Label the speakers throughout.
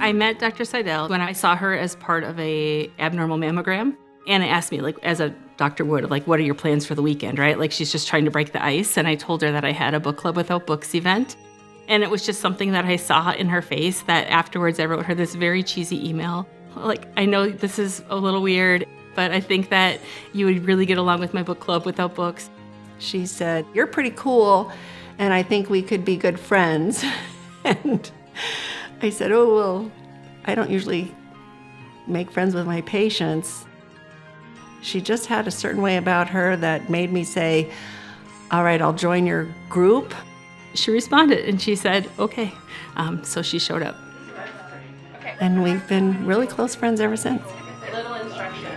Speaker 1: I met Dr. Seidel when I saw her as part of a abnormal mammogram. Anna asked me, like, as a doctor would, like, what are your plans for the weekend, right? Like, she's just trying to break the ice. And I told her that I had a book club without books event. And it was just something that I saw in her face that afterwards I wrote her this very cheesy email. Like, I know this is a little weird, but I think that you would really get along with my book club without books.
Speaker 2: She said, "You're pretty cool, and I think we could be good friends." And I said, "Oh, well, I don't usually make friends with my patients." She just had a certain way about her that made me say, "All right, I'll join your group."
Speaker 1: She responded and she said, okay. So she showed up.
Speaker 2: And we've been really close friends ever since.
Speaker 1: Little instruction.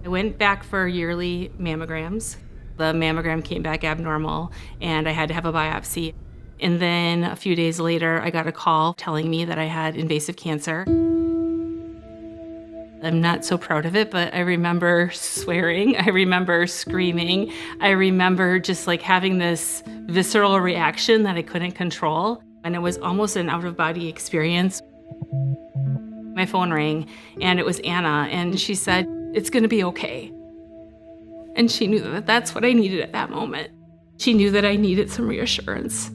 Speaker 1: I went back for yearly mammograms. The mammogram came back abnormal, and I had to have a biopsy. And then a few days later, I got a call telling me that I had invasive cancer. I'm not so proud of it, but I remember swearing. I remember screaming. I remember just like having this visceral reaction that I couldn't control. And it was almost an out-of-body experience. My phone rang, and it was Anna, and she said, "It's gonna be okay." And she knew that that's what I needed at that moment. She knew that I needed some reassurance.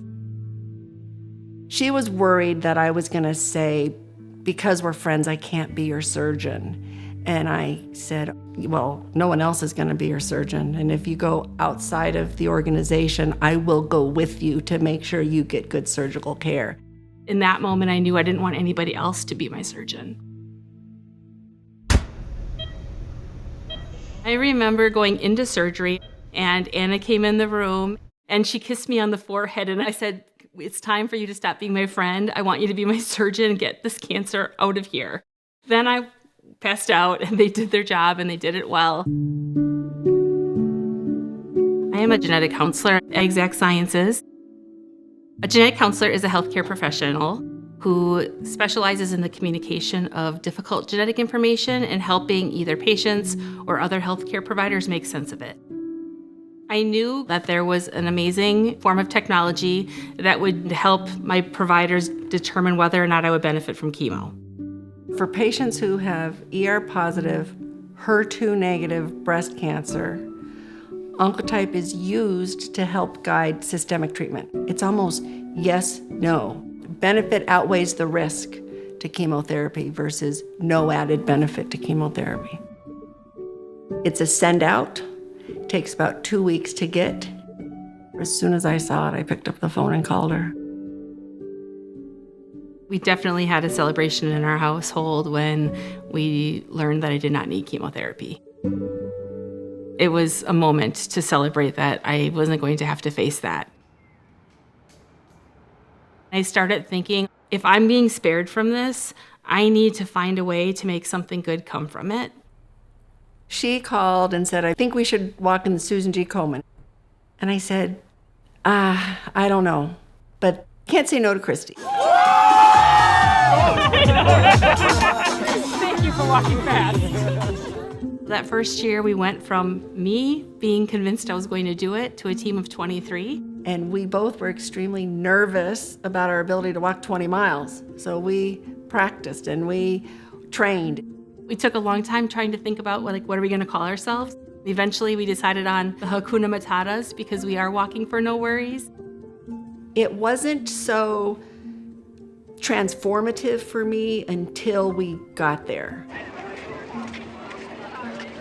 Speaker 2: She was worried that I was gonna say, "Because we're friends, I can't be your surgeon." And I said, "Well, no one else is gonna be your surgeon. And if you go outside of the organization, I will go with you to make sure you get good surgical care."
Speaker 1: In that moment, I knew I didn't want anybody else to be my surgeon. I remember going into surgery, and Anna came in the room, and she kissed me on the forehead, and I said, "It's time for you to stop being my friend. I want you to be my surgeon and get this cancer out of here." Then I passed out, and they did their job, and they did it well. I am a genetic counselor at Exact Sciences. A genetic counselor is a healthcare professional who specializes in the communication of difficult genetic information and helping either patients or other healthcare providers make sense of it. I knew that there was an amazing form of technology that would help my providers determine whether or not I would benefit from chemo.
Speaker 2: For patients who have ER-positive, HER2-negative breast cancer, Oncotype is used to help guide systemic treatment. It's almost yes, no. Benefit outweighs the risk to chemotherapy versus no added benefit to chemotherapy. It's a send out. It takes about 2 weeks to get. As soon as I saw it, I picked up the phone and called her.
Speaker 1: We definitely had a celebration in our household when we learned that I did not need chemotherapy. It was a moment to celebrate that I wasn't going to have to face that. I started thinking, if I'm being spared from this, I need to find a way to make something good come from it.
Speaker 2: She called and said, "I think we should walk in the Susan G. Komen." And I said, I don't know, but can't say no to Christy.
Speaker 1: Thank you for walking fast. That first year, we went from me being convinced I was going to do it to a team of 23.
Speaker 2: And we both were extremely nervous about our ability to walk 20 miles. So we practiced and we trained.
Speaker 1: We took a long time trying to think about what are we going to call ourselves. Eventually, we decided on the Hakuna Matatas because we are walking for no worries.
Speaker 2: It wasn't so transformative for me until we got there.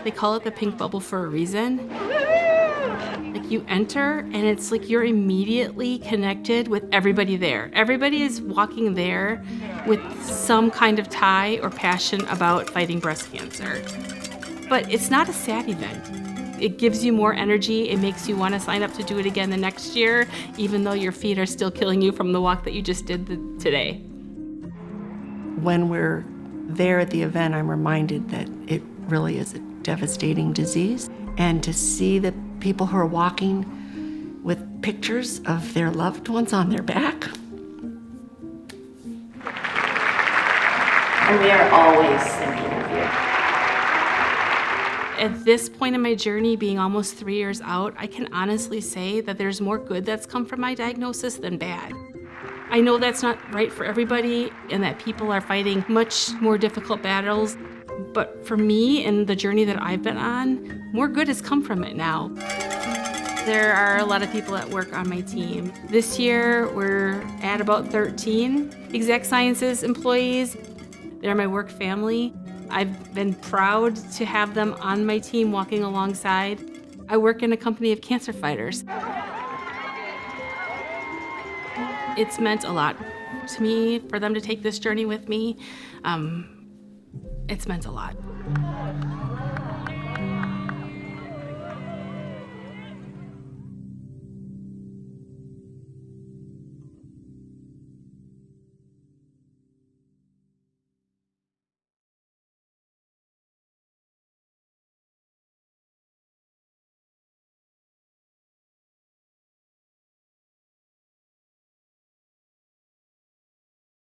Speaker 1: They call it the pink bubble for a reason. Like, you enter and it's like you're immediately connected with everybody there. Everybody is walking there with some kind of tie or passion about fighting breast cancer. But it's not a sad event. It gives you more energy. It makes you want to sign up to do it again the next year, even though your feet are still killing you from the walk that you just did today.
Speaker 2: When we're there at the event, I'm reminded that it really is a devastating disease. And to see the people who are walking with pictures of their loved ones on their back.
Speaker 3: And we are always thinking of you.
Speaker 1: At this point in my journey, being almost 3 years out, I can honestly say that there's more good that's come from my diagnosis than bad. I know that's not right for everybody and that people are fighting much more difficult battles, but for me and the journey that I've been on, more good has come from it now. There are a lot of people that work on my team. This year, we're at about 13 Exact Sciences employees. They're my work family. I've been proud to have them on my team walking alongside. I work in a company of cancer fighters. It's meant a lot to me for them to take this journey with me. It's meant a lot.